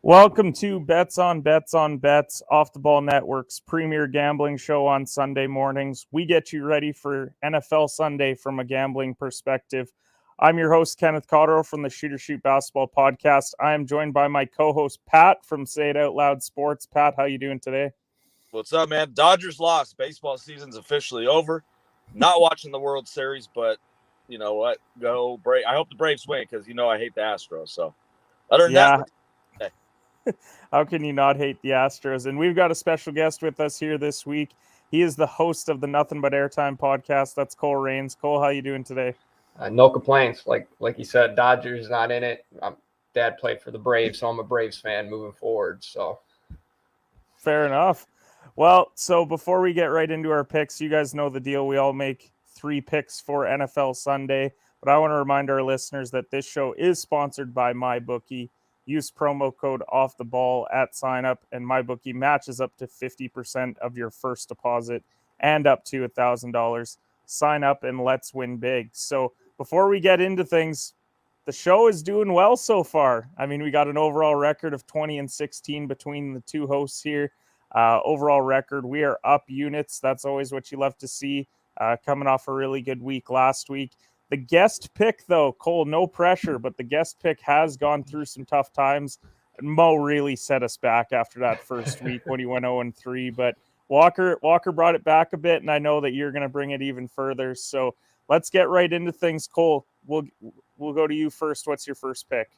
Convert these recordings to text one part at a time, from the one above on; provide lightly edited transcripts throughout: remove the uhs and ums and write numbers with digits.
Welcome to Bets on Bets on Bets, Off the Ball Network's premier gambling show on Sunday mornings. We get you ready for NFL Sunday from a gambling perspective. I'm your host, Kenneth Cotterill from the Shoot or Shoot Basketball Podcast. I am joined by my co-host, Pat from Say It Out Loud Sports. Pat, how you doing today? What's up, man? Dodgers lost. Baseball season's officially over. Not watching the World Series, but you know what? Go Brave. I hope the Braves win because I hate the Astros. So other than that, how can you not hate the Astros? And we've got a special guest with us here this week. He is the host of the Nothin But Airtime podcast. That's Cole Rains. Cole, how you doing today? No complaints. Like you said, Dodgers not in it. Dad played for the Braves, so I'm a Braves fan moving forward. So fair enough. Well, so before we get right into our picks, you guys know the deal. We all make 3 picks for NFL Sunday, but I want to remind our listeners that this show is sponsored by MyBookie. Use promo code OFFTHEBALL at sign up, and MyBookie matches up to 50% of your first deposit and up to $1,000. Sign up and let's win big. So before we get into things, the show is doing well so far. I mean, we got an overall record of 20-16 between the two hosts here. Overall record, we are up units. That's always what you love to see, coming off a really good week last week. The guest pick, though, Cole, no pressure, but the guest pick has gone through some tough times. Mo really set us back after that first week when he went 0-3, but Walker brought it back a bit, and I know that you're going to bring it even further. So let's get right into things. Cole, we'll go to you first. What's your first pick?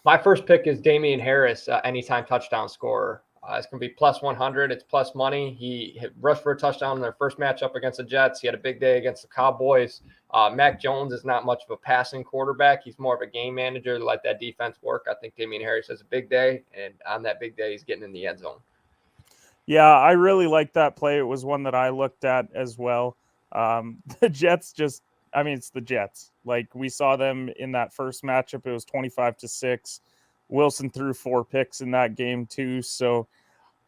My first pick is Damian Harris, anytime touchdown scorer. It's going to be plus 100. It's plus money. He rushed for a touchdown in their first matchup against the Jets. He had a big day against the Cowboys. Mac Jones is not much of a passing quarterback. He's more of a game manager to let that defense work. I think Damian Harris has a big day, and on that big day, he's getting in the end zone. Yeah, I really like that play. It was one that I looked at as well. The Jets it's the Jets. Like, we saw them in that first matchup. It was 25-6. Wilson threw 4 picks in that game too. So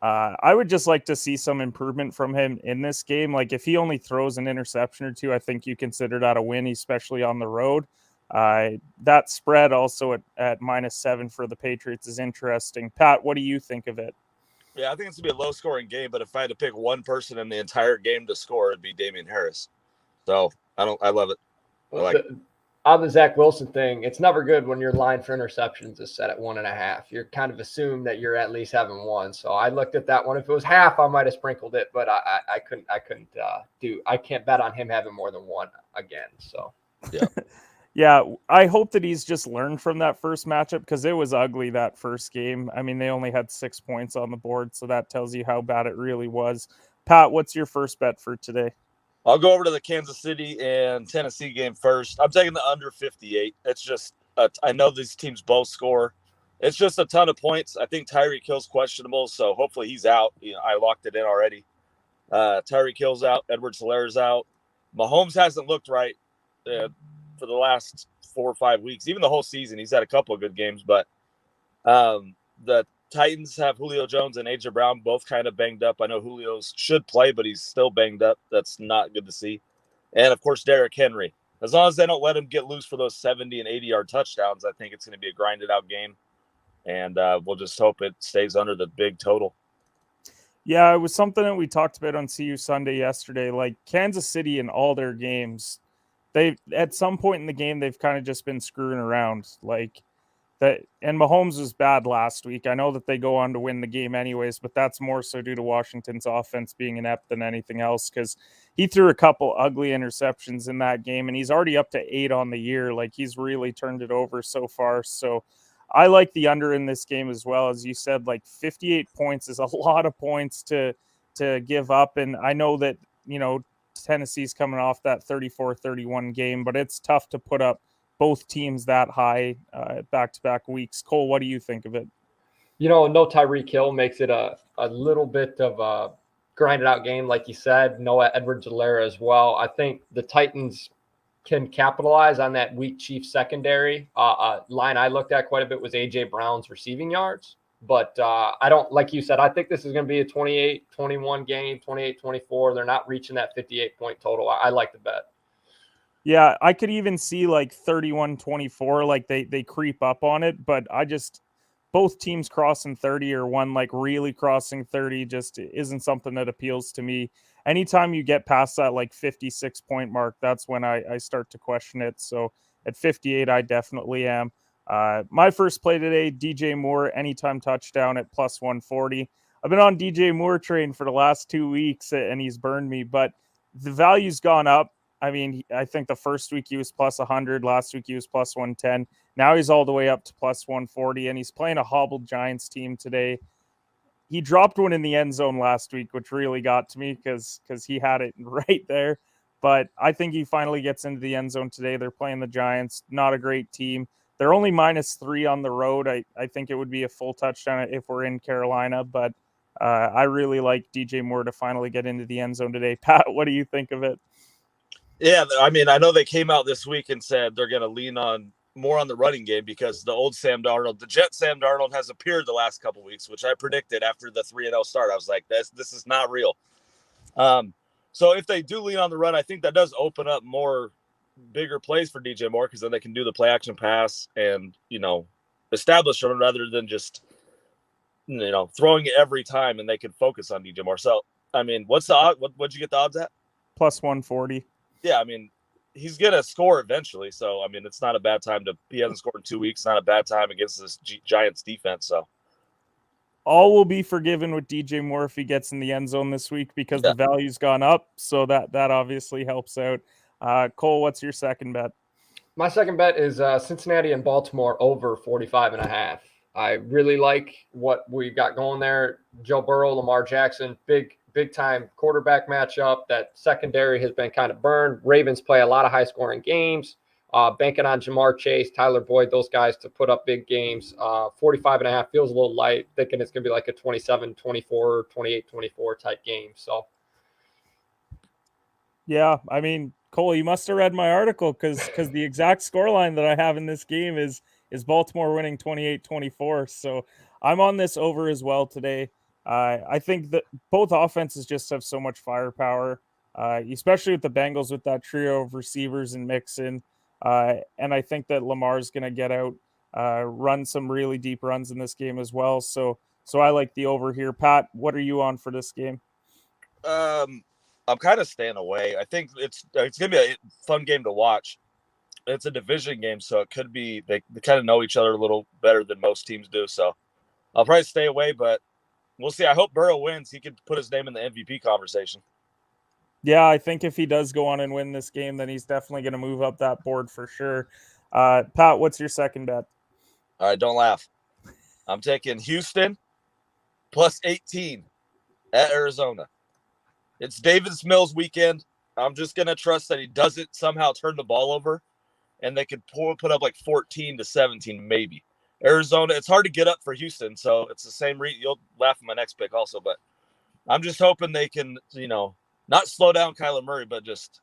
I would just like to see some improvement from him in this game. Like, if he only throws an interception or 2, I think you consider that a win, especially on the road. That spread also at -7 for the Patriots is interesting. Pat, what do you think of it? Yeah, I think it's going to be a low-scoring game, but if I had to pick one person in the entire game to score, it'd be Damian Harris. So I love it. I like it. On the Zach Wilson thing, it's never good when your line for interceptions is set at 1.5. You're kind of assumed that you're at least having 1. So I looked at that one. If it was half, I might have sprinkled it, but I can't bet on him having more than 1 again. So yeah. Yeah, I hope that he's just learned from that first matchup because it was ugly that first game. I mean, they only had 6 points on the board, so that tells you how bad it really was. Pat, what's your first bet for today? I'll go over to the Kansas City and Tennessee game first. I'm taking the under 58. It's just I know these teams both score. It's just a ton of points. I think Tyreek Hill's questionable, so hopefully he's out. I locked it in already. Tyreek Hill's out. Edwards-Helaire's out. Mahomes hasn't looked right for the last 4 or 5 weeks. Even the whole season, he's had a couple of good games. But the Titans have Julio Jones and A.J. Brown both kind of banged up. I know Julio's should play, but he's still banged up. That's not good to see. And, of course, Derrick Henry. As long as they don't let him get loose for those 70 and 80-yard touchdowns, I think it's going to be a grinded-out game. And we'll just hope it stays under the big total. Yeah, it was something that we talked about on CU Sunday yesterday. Like, Kansas City in all their games, at some point in the game, they've kind of just been screwing around. Like, that, and Mahomes was bad last week. I know that they go on to win the game anyways, but that's more so due to Washington's offense being inept than anything else, because he threw a couple ugly interceptions in that game, and he's already up to 8 on the year. Like, he's really turned it over so far. So I like the under in this game as well. As you said, like, 58 points is a lot of points to give up. And I know that, Tennessee's coming off that 34-31 game, but it's tough to put up both teams that high back-to-back weeks. Cole, what do you think of it? No Tyreek Hill makes it a little bit of a grinded-out game, like you said. No Edwards-Helaire as well. I think the Titans can capitalize on that weak Chiefs secondary. Line I looked at quite a bit was A.J. Brown's receiving yards. But I don't, like you said, I think this is going to be a 28-21 game, 28-24. They're not reaching that 58-point total. I like the bet. Yeah, I could even see like 31-24, like they creep up on it, but both teams crossing 30 or one like really crossing 30 just isn't something that appeals to me. Anytime you get past that like 56 point mark, that's when I start to question it. So at 58, I definitely am. My first play today, DJ Moore, anytime touchdown at plus 140. I've been on DJ Moore train for the last 2 weeks and he's burned me, but the value's gone up. I mean, I think the first week he was plus 100, last week he was plus 110. Now he's all the way up to plus 140, and he's playing a hobbled Giants team today. He dropped one in the end zone last week, which really got to me because he had it right there. But I think he finally gets into the end zone today. They're playing the Giants, not a great team. They're only -3 on the road. I think it would be a full touchdown if we're in Carolina, but I really like DJ Moore to finally get into the end zone today. Pat, what do you think of it? Yeah, I mean, I know they came out this week and said they're going to lean on more on the running game because the old Sam Darnold, the Jet Sam Darnold, has appeared the last couple of weeks, which I predicted after the 3-0 start. I was like, this is not real. So if they do lean on the run, I think that does open up more bigger plays for DJ Moore because then they can do the play action pass and, establish them rather than just, throwing it every time, and they can focus on DJ Moore. So, I mean, what's the odd? What'd you get the odds at? Plus 140. Yeah, I mean, he's going to score eventually. So, I mean, it's not a bad time he hasn't scored in 2 weeks. Not a bad time against this Giants defense. So, all will be forgiven with DJ Moore if he gets in the end zone this week because the value's gone up. So that obviously helps out. Cole, what's your second bet? My second bet is Cincinnati and Baltimore over 45.5. I really like what we got going there. Joe Burrow, Lamar Jackson, big time quarterback matchup. That secondary has been kind of burned. Ravens play a lot of high scoring games. Banking on Jamar Chase, Tyler Boyd, those guys to put up big games. 45.5 feels a little light. Thinking it's going to be like a 27-24, 28-24 type game. So, yeah, I mean, Cole, you must have read my article because the exact scoreline that I have in this game is Baltimore winning 28-24. So I'm on this over as well today. I think that both offenses just have so much firepower, especially with the Bengals with that trio of receivers and Mixon. And I think that Lamar's going to get out, run some really deep runs in this game as well. So I like the over here. Pat, what are you on for this game? I'm kind of staying away. I think it's going to be a fun game to watch. It's a division game, so it could be they kind of know each other a little better than most teams do. So I'll probably stay away, but we'll see. I hope Burrow wins. He could put his name in the MVP conversation. Yeah, I think if he does go on and win this game, then he's definitely going to move up that board for sure. Pat, what's your second bet? All right, don't laugh. I'm taking Houston plus 18 at Arizona. It's Davis Mills weekend. I'm just going to trust that he doesn't somehow turn the ball over, and they could put up like 14-17 maybe. Arizona, it's hard to get up for Houston, so it's the same reason. You'll laugh at my next pick also, but I'm just hoping they can, not slow down Kyler Murray, but just,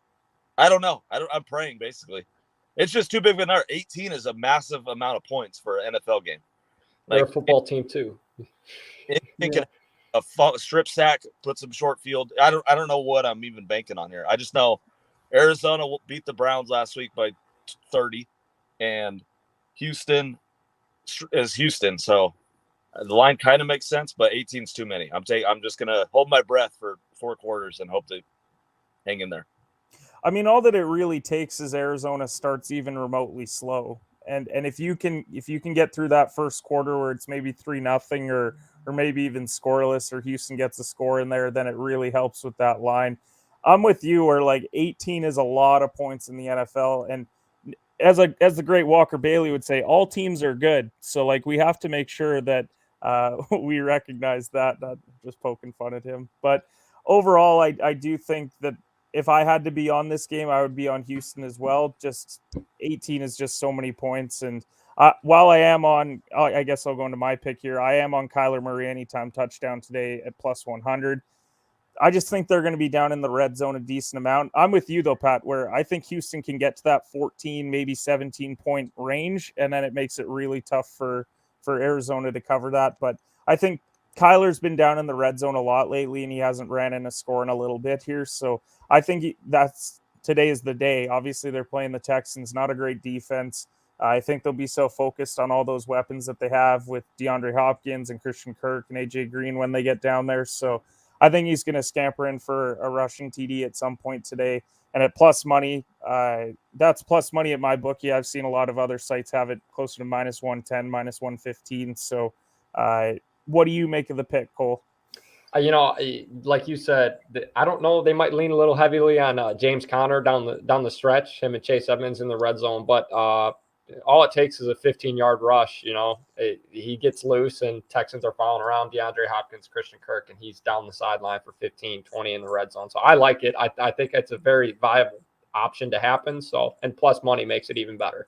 I don't know. I'm praying, basically. It's just too big of a number. 18 is a massive amount of points for an NFL game. They're a football team, too. It can a strip sack, put some short field. I don't know what I'm even banking on here. I just know Arizona beat the Browns last week by 30, and Houston is Houston. So the line kind of makes sense, but 18 is too many. I'm just gonna hold my breath for 4 quarters and hope to hang in there. I mean, all that it really takes is Arizona starts even remotely slow, and if you can get through that first quarter where it's maybe 3-0 or maybe even scoreless, or Houston gets a score in there, then it really helps with that line. I'm with you where like 18 is a lot of points in the NFL. And as the great Walker Bailey would say, all teams are good. So like we have to make sure that we recognize that, not just poking fun at him. But overall, I do think that if I had to be on this game, I would be on Houston as well. Just 18 is just so many points. And while I am on, I guess I'll go into my pick here. I am on Kyler Murray anytime touchdown today at plus 100. I just think they're going to be down in the red zone a decent amount. I'm with you though, Pat, where I think Houston can get to that 14, maybe 17 point range, and then it makes it really tough for Arizona to cover that. But I think Kyler's been down in the red zone a lot lately, and he hasn't ran in a score in a little bit here. So I think today is the day. Obviously, they're playing the Texans, not a great defense. I think they'll be so focused on all those weapons that they have with DeAndre Hopkins and Christian Kirk and AJ Green when they get down there. So I think he's going to scamper in for a rushing TD at some point today. And at plus money, that's plus money at my bookie. I've seen a lot of other sites have it closer to minus 110, minus 115. So what do you make of the pick, Cole? Like you said, I don't know. They might lean a little heavily on James Conner down the stretch, him and Chase Edmonds in the red zone. But all it takes is a 15-yard rush. He gets loose and Texans are following around DeAndre Hopkins, Christian Kirk, and he's down the sideline for 15, 20 in the red zone. So I like it. I think it's a very viable option to happen. So, and plus money makes it even better.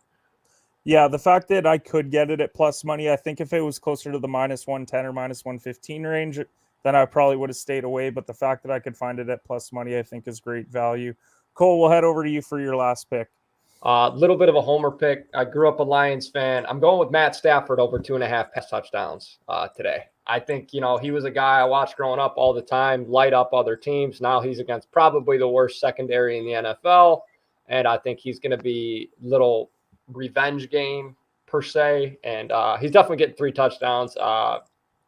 Yeah, the fact that I could get it at plus money, I think if it was closer to the minus 110 or minus 115 range, then I probably would have stayed away. But the fact that I could find it at plus money, I think is great value. Cole, we'll head over to you for your last pick. A little bit of a homer pick. I grew up a Lions fan. I'm going with Matt Stafford over 2.5 pass touchdowns today. I think, he was a guy I watched growing up all the time, light up other teams. Now he's against probably the worst secondary in the NFL. And I think he's going to be little revenge game per se. And he's definitely getting 3 touchdowns.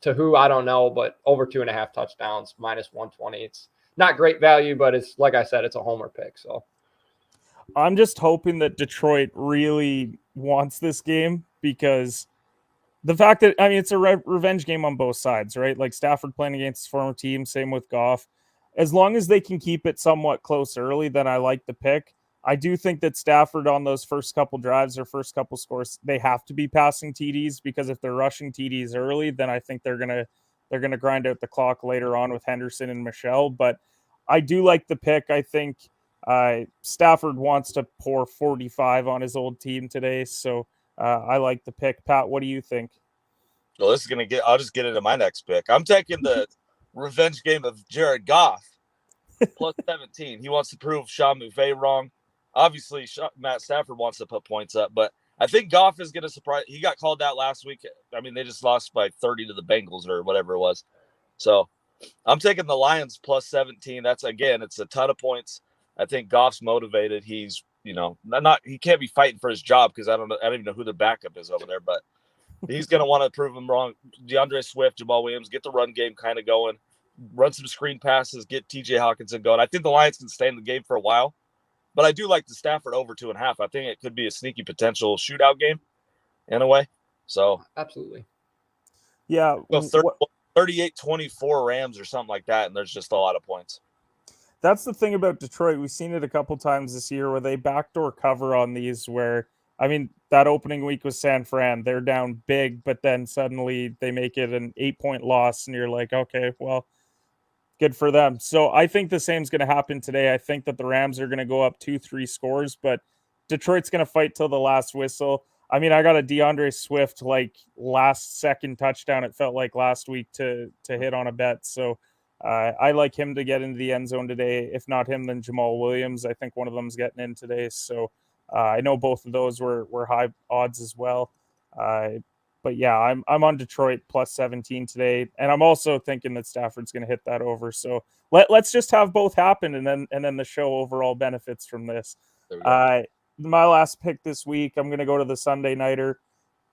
To who, I don't know, but over 2.5 touchdowns, minus 120. It's not great value, but it's, like I said, it's a homer pick. So I'm just hoping that Detroit really wants this game, because the fact that, it's a revenge game on both sides, right? Like Stafford playing against his former team, same with Goff. As long as they can keep it somewhat close early, then I like the pick. I do think that Stafford on those first couple drives or first couple scores, they have to be passing TDs, because if they're rushing TDs early, then I think they're gonna grind out the clock later on with Henderson and Michelle. But I do like the pick. I think Stafford wants to pour 45 on his old team today, so I like the pick. Pat, what do you think? Well, this is gonna I'll just get into my next pick. I'm taking the revenge game of Jared Goff plus 17. He wants to prove Sean McVay wrong. Obviously, Matt Stafford wants to put points up, but I think Goff is going to surprise. He got called out last week. They just lost by 30 to the Bengals or whatever it was. So I'm taking the Lions plus 17. That's, again, it's a ton of points. I think Goff's motivated. He's, he can't be fighting for his job, because I don't even know who the backup is over there, but he's going to want to prove him wrong. DeAndre Swift, Jamal Williams, get the run game kind of going, run some screen passes, get TJ Hawkinson going. I think the Lions can stay in the game for a while. But I do like the Stafford over 2.5. I think it could be a sneaky potential shootout game in a way. So absolutely. Yeah. 38-24 Rams or something like that. And there's just a lot of points. That's the thing about Detroit. We've seen it a couple times this year where they backdoor cover on these, where, that opening week was San Fran. They're down big, but then suddenly they make it an 8-point loss. And you're like, okay, well, good for them. So I think the same is going to happen today. I think that the Rams are going to go up 2-3 scores, but Detroit's going to fight till the last whistle. I got a DeAndre Swift last second touchdown, it felt like last week, to hit on a bet. So I like him to get into the end zone today. If not him, then Jamal Williams. I think one of them's getting in today. So I know both of those were high odds as well. But yeah, I'm on Detroit plus 17 today, and I'm also thinking that Stafford's going to hit that over. So let's just have both happen, and then the show overall benefits from this. My last pick this week, I'm going to go to the Sunday nighter,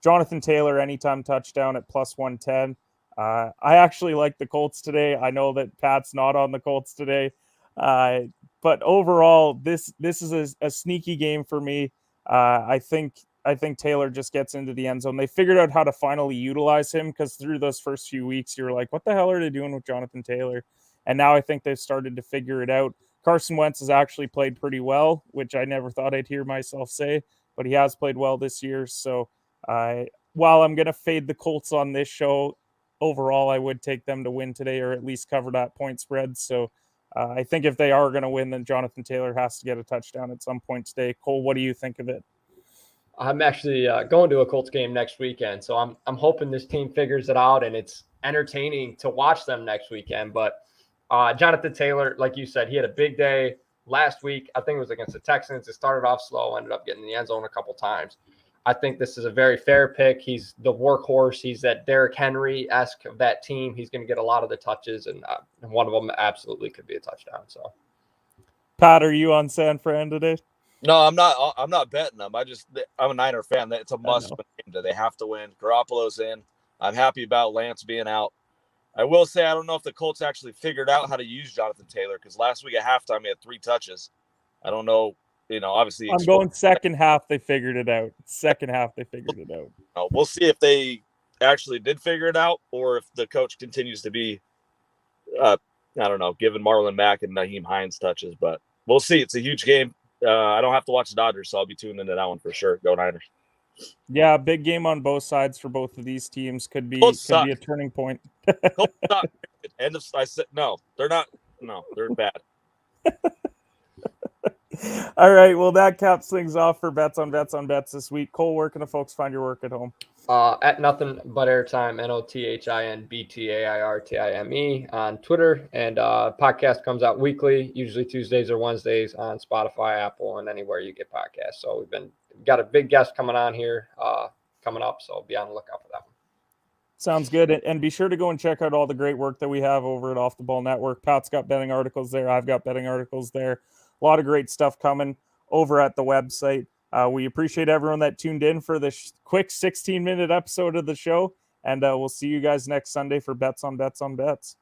Jonathan Taylor anytime touchdown at plus 110. I actually like the Colts today. I know that Pat's not on the Colts today, but overall, this is a sneaky game for me. I think Taylor just gets into the end zone. They figured out how to finally utilize him, because through those first few weeks, you're like, what the hell are they doing with Jonathan Taylor? And now I think they've started to figure it out. Carson Wentz has actually played pretty well, which I never thought I'd hear myself say, but he has played well this year. So while I'm going to fade the Colts on this show, overall, I would take them to win today, or at least cover that point spread. So I think if they are going to win, then Jonathan Taylor has to get a touchdown at some point today. Cole, what do you think of it? I'm actually going to a Colts game next weekend, so I'm hoping this team figures it out and it's entertaining to watch them next weekend. But Jonathan Taylor, like you said, he had a big day last week. I think it was against the Texans. It started off slow, ended up getting in the end zone a couple times. I think this is a very fair pick. He's the workhorse. He's that Derrick Henry-esque of that team. He's going to get a lot of the touches, and one of them absolutely could be a touchdown. So, Pat, are you on San Fran today? No, I'm not. I'm not betting them. I'm a Niner fan. It's a must-win game. They have to win. Garoppolo's in. I'm happy about Lance being out. I will say I don't know if the Colts actually figured out how to use Jonathan Taylor because last week at halftime he had 3 touches. I don't know. Obviously I'm going second half. They figured it out. Second half they figured it out. We'll see if they actually did figure it out or if the coach continues to be, I don't know, giving Marlon Mack and Naheem Hines touches. But we'll see. It's a huge game. I don't have to watch the Dodgers, so I'll be tuned into that one for sure. Go Niners. Yeah, big game on both sides for both of these teams. Could be a turning point. Colts suck. End of. I said no. They're not. No, they're bad. All right. Well, that caps things off for Bets on Bets this week. Cole, where can the folks find your work at home? At Nothin But Airtime, NOTHINBTAIRTIME on Twitter. And podcast comes out weekly, usually Tuesdays or Wednesdays on Spotify, Apple, and anywhere you get podcasts. So we've got a big guest coming on here coming up. So be on the lookout for that one. Sounds good. And be sure to go and check out all the great work that we have over at Off the Ball Network. Pat's got betting articles there. I've got betting articles there. A lot of great stuff coming over at the website. We appreciate everyone that tuned in for this quick 16-minute episode of the show. And we'll see you guys next Sunday for Bets on Bets.